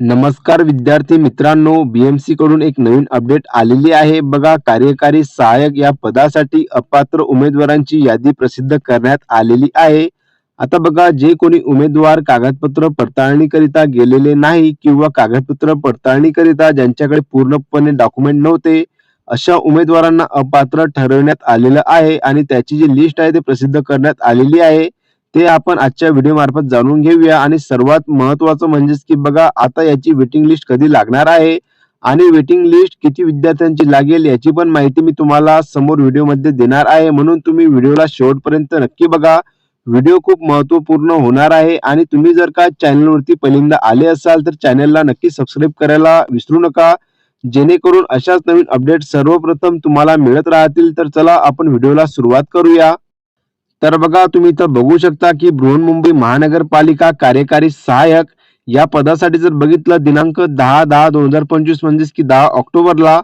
नमस्कार विद्यार्थी मित्रांनो, BMC कडून एक नवीन अपडेट आलेली आहे. बघा, कार्यकारी सहाय्यक या पदासाठी अपात्र उमेदवारांची यादी प्रसिद्ध करण्यात आलेली आहे. आता बघा, जे कोणी उमेदवार कागदपत्र पडताळणीकरिता गेलेले नाही किंवा कागदपत्र पडताळणीकरिता ज्यांच्याकडे पूर्णपणे डॉक्युमेंट नव्हते, अशा उमेदवारांना अपात्र ठरवण्यात आलेलं आहे आणि त्याची जी लिस्ट आहे ती प्रसिद्ध करण्यात आलेली आहे. ते आपण आजच्या व्हिडिओ मार्फत जाणून घेऊया आणि सर्वात महत्त्वाचं म्हणजेच की बघा, आता याची वेटिंग लिस्ट कधी लागणार आहे आणि वेटिंग लिस्ट किती विद्यार्थ्यांची लागेल याची पण माहिती मी तुम्हाला समोर व्हिडिओमध्ये देणार आहे. म्हणून तुम्ही व्हिडिओला शेवटपर्यंत नक्की बघा. व्हिडिओ खूप महत्त्वपूर्ण होणार आहे आणि तुम्ही जर का चॅनलवरती पहिल्यांदा आले असाल तर चॅनलला नक्की सबस्क्राईब करायला विसरू नका, जेणेकरून अशाच नवीन अपडेट सर्वप्रथम तुम्हाला मिळत राहतील. तर चला आपण व्हिडिओला सुरुवात करूया. तर बघा, तुम्ही इथं बघू शकता की बृहन्मुंबई महानगरपालिका कार्यकारी सहाय्यक या पदासाठी जर बघितलं, दिनांक 10/10/2025 म्हणजेच की 10 ऑक्टोबरला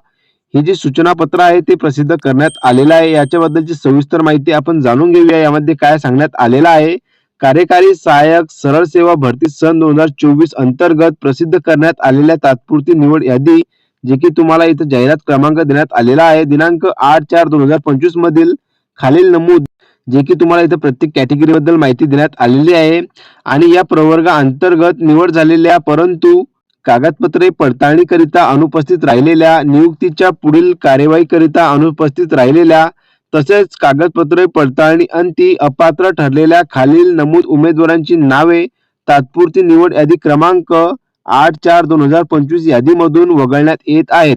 ही जी सूचना पत्र आहे ते प्रसिद्ध करण्यात आलेलं आहे. याच्याबद्दलची सविस्तर माहिती आपण जाणून घेऊया. यामध्ये काय सांगण्यात आलेलं आहे. कार्यकारी सहाय्यक सरळ सेवा भरती सन 2024 अंतर्गत प्रसिद्ध करण्यात आलेल्या तात्पुरती निवड यादी, जे की तुम्हाला इथं जाहिरात क्रमांक देण्यात आलेला आहे, दिनांक 8/4/2025 मधील खालील नमूद, जे की तुम्हाला इथं प्रत्येक कॅटेगरी बद्दल माहिती देण्यात आलेली आहे आणि या प्रवर्गा अंतर्गत निवड झालेल्या परंतु कागदपत्रे पडताळणीकरिता अनुपस्थित राहिलेल्या, नियुक्तीच्या पुढील कार्यवाहीकरिता अनुपस्थित राहिलेल्या, तसेच कागदपत्रे पडताळणी अंती अपात्र ठरलेल्या खालील नमूद उमेदवारांची नावे तात्पुरती निवड यादी क्रमांक 8/4/2025 यादीमधून वगळण्यात येत आहेत.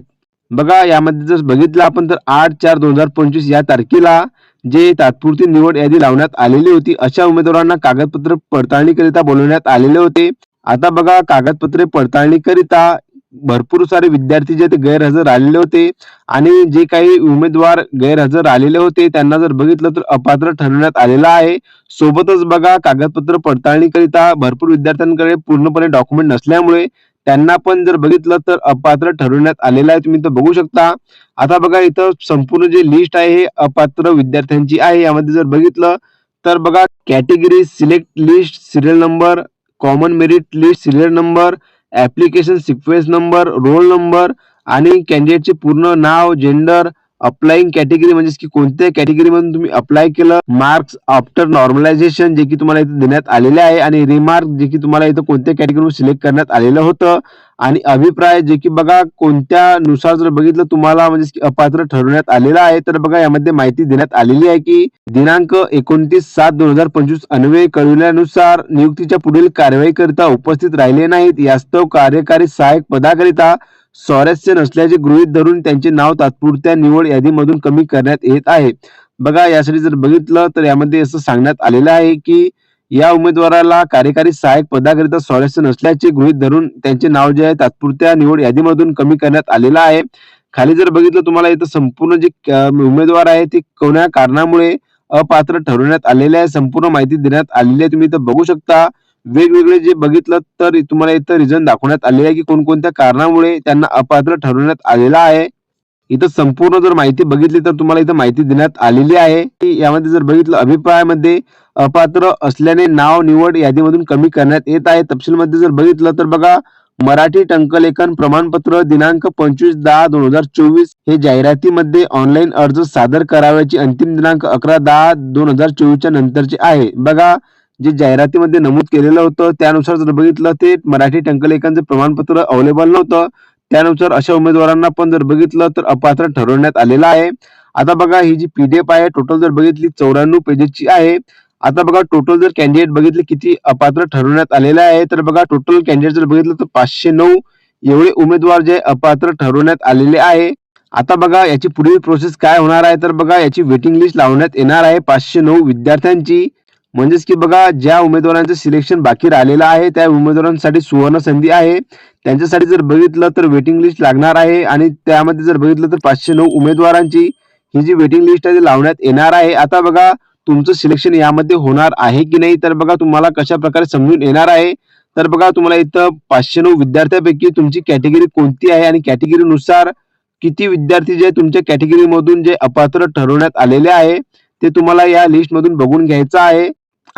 बघा, यामध्ये जर बघितलं आपण तर 8/4/2025 या तारखेला जे तात्पुरती निवड यादी लावण्यात आलेली होती, अशा उमेदवारांना कागदपत्र पडताळणीकरिता बोलवण्यात आलेले होते. आता बघा, कागदपत्रे पडताळणीकरिता भरपूर सारे विद्यार्थी जे ते गैरहजर राहिलेले होते आणि जे काही उमेदवार गैरहजर राहिलेले होते त्यांना जर बघितलं तर अपात्र ठरवण्यात आलेलं आहे. सोबतच बघा, कागदपत्र पडताळणीकरिता भरपूर विद्यार्थ्यांकडे पूर्णपणे डॉक्युमेंट नसल्यामुळे त्यांना पण जर बघितलं तर अपात्र ठरवण्यात आलेलं आहे. तुम्ही इथं बघू शकता. आता बघा, इथं संपूर्ण जे लिस्ट आहे हे अपात्र विद्यार्थ्यांची आहे. यामध्ये जर बघितलं तर बघा, category select list serial number, common merit list serial number, application sequence number, roll number आणि कॅन्डिडेटचे पूर्ण नाव, जेंडर, अप्लाइंग कॅटेगरी म्हणजेच की कोणत्या कॅटेगरीमधून तुम्ही अप्लाय केलं, मार्क्स आफ्टर नॉर्मलायझेशन जे की तुम्हाला इथे देण्यात आलेले आहे आणि रिमार्क जे की तुम्हाला इथं कोणत्या कॅटेगरीमध्ये सिलेक्ट करण्यात आलेलं होतं आणि अभिप्राय जे की बघा कोणत्यानुसार जर बघितलं तुम्हाला म्हणजे की अपात्र ठरवण्यात आलेला आहे. तर बघा, यामध्ये माहिती देण्यात आलेली आहे की दिनांक 29/7/2025 अन्वये कळविल्यानुसार नियुक्तीच्या पुढील कारवाईकरिता उपस्थित राहिले नाहीत, यास्तव कार्यकारी सहाय्यक पदाकरिता स्वारस्य नसल्याचे गृहीत धरून त्यांचे नाव तात्पुरत्या निवड यादीमधून कमी करण्यात येत आहे. बघा, यासाठी जर बघितलं तर यामध्ये असं सांगण्यात आलेलं आहे की या उमेदवाराला कार्यकारी सहाय्यक पदाकरिता स्वारस्य नसल्याचे गृहीत धरून त्यांचे नाव जे आहे तात्पुरत्या निवड यादीमधून कमी करण्यात आलेलं आहे. खाली जर बघितलं तुम्हाला इथं संपूर्ण जे उमेदवार आहे ते कोण्या कारणामुळे अपात्र ठरवण्यात आलेले आहे संपूर्ण माहिती देण्यात आलेली आहे. तुम्ही इथं बघू शकता. वेगवेगळे जे बघितलं तर तुम्हाला इथं रिझन दाखवण्यात आले आहे की कोणकोणत्या कारणामुळे त्यांना अपात्र ठरवण्यात आलेलं आहे. इथं संपूर्ण जर माहिती बघितली तर तुम्हाला इथं माहिती देण्यात आलेली आहे की यामध्ये जर बघितलं अभिप्रायामध्ये अपात्र असल्याने नाव निवड यादीमधून कमी करण्यात येत आहे. तपशीलमध्ये जर बघितलं तर बघा, मराठी टंकलेखन प्रमाणपत्र दिनांक 25/10/2024 हे जाहिरातीमध्ये ऑनलाईन अर्ज सादर करावयाची अंतिम दिनांक 11/10/2024 च्या नंतरचे आहे. बघा, जे जाहिरातीमध्ये नमूद केलेलं होतं त्यानुसार जर बघितलं ते मराठी टंकलेखनचं प्रमाणपत्र अवेलेबल नव्हतं, त्यानुसार अशा उमेदवारांना पण जर बघितलं तर अपात्र ठरवण्यात आलेलं आहे. आता बघा, ही जी पीडीएफ आहे टोटल जर बघितली 94 पेजेसची आहे. आता बघा, टोटल जर कॅन्डिडेट बघितले किती अपात्र ठरवण्यात आलेले आहे, तर बघा टोटल कॅन्डिडेट जर बघितलं तर 509 एवढे उमेदवार जे अपात्र ठरवण्यात आलेले आहे. आता बघा, याची पुढील प्रोसेस काय होणार आहे, तर बघा याची वेटिंग लिस्ट लावण्यात येणार आहे 509 विद्यार्थ्यांची. म्हणजेच की बघा, ज्या उमेदवारांचं सिलेक्शन बाकी राहिलेलं आहे त्या उमेदवारांसाठी सुवर्ण संधी आहे. त्यांच्यासाठी जर बघितलं तर वेटिंग लिस्ट लागणार आहे आणि त्यामध्ये जर बघितलं तर 509 उमेदवारांची ही जी वेटिंग लिस्ट आहे ती लावण्यात येणार आहे. आता बघा, तुमचं सिलेक्शन यामध्ये होणार आहे की नाही, तर बघा तुम्हाला कशा प्रकारे समजून येणार आहे. तर बघा, तुम्हाला इथं 509 विद्यार्थ्यांपैकी तुमची कॅटेगरी कोणती आहे आणि कॅटेगरीनुसार किती विद्यार्थी जे तुमच्या कॅटेगरीमधून जे अपात्र ठरवण्यात आलेले आहे ते तुम्हाला या लिस्टमधून बघून घ्यायचं आहे.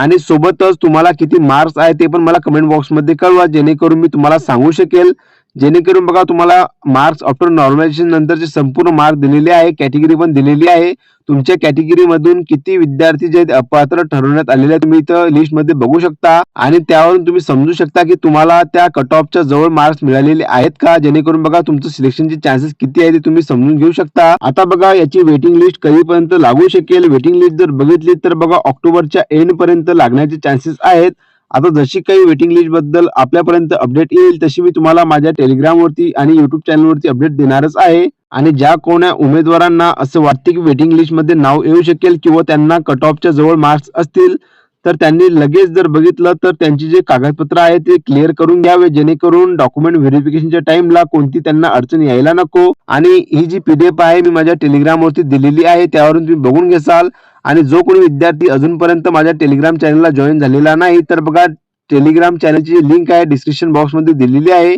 आणि सोबतच तुम्हाला किती मार्क्स आहे ते पण मला कमेंट बॉक्समध्ये कळवा, जेणेकरून मी तुम्हाला सांगू शकेल. जेणेकरून बघा तुम्हाला मार्क्स आफ्टर नॉर्मलायझेशन नंतरचे संपूर्ण मार्क दिलेले आहे, कॅटेगरी पण दिलेली आहे. तुमच्या कॅटेगरीमधून किती विद्यार्थी जे आहेत अपात्र ठरवण्यात आलेले आहेत, तुम्ही इथं लिस्टमध्ये बघू शकता आणि त्यावरून तुम्ही समजू शकता की तुम्हाला त्या कट ऑफच्या जवळ मार्क्स मिळालेले आहेत का, जेणेकरून बघा तुमचं सिलेक्शनचे चान्सेस किती आहे ते तुम्ही समजून घेऊ शकता. आता बघा याची वेटिंग लिस्ट कधीपर्यंत लागू शकेल. वेटिंग लिस्ट जर बघितली तर बघा ऑक्टोबरच्या एंड पर्यंत लागण्याचे चान्सेस आहेत. आता जशी काही वेटिंग लिस्ट बद्दल आपल्यापर्यंत अपडेट येईल तशी मी तुम्हाला माझ्या टेलिग्राम वरती आणि युट्यूब चॅनलवरती अपडेट देणारच आहे. आणि ज्या कोण्या उमेदवारांना असं वाटते की वेटिंग लिस्ट मध्ये नाव येऊ शकेल किंवा त्यांना कट ऑफच्या जवळ मार्क्स असतील तर त्यांनी लगेच जर बघितलं तर त्यांची जे कागदपत्र आहे ते क्लिअर करून घ्यावे, जेणेकरून डॉक्युमेंट व्हेरिफिकेशनच्या टाइमला कोणती त्यांना अडचण यायला नको. आणि ही जी PDF आहे मी माझ्या टेलिग्राम वरती दिलेली आहे, त्यावरून तुम्ही बघून घेसाल. आणि जो कोणी विद्यार्थी अजूनपर्यंत माझ्या टेलिग्राम चॅनलला जॉईन झालेला नाही तर बघा टेलिग्राम चॅनलची लिंक आहे डिस्क्रिप्शन बॉक्समध्ये दिलेली आहे,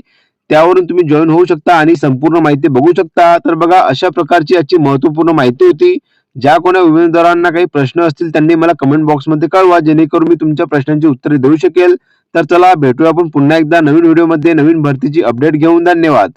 त्यावरून तुम्ही जॉईन होऊ शकता आणि संपूर्ण माहिती बघू शकता. तर बघा अशा प्रकारची आजची महत्त्वपूर्ण माहिती होती. ज्या कोण्या उमेदवारांना काही प्रश्न असतील त्यांनी मला कमेंट बॉक्समध्ये कळवा, जेणेकरून मी तुमच्या प्रश्नांची उत्तरे देऊ शकेल. तर चला भेटूया आपण पुन्हा एकदा नवीन व्हिडिओमध्ये नवीन भरतीची अपडेट घेऊन. धन्यवाद.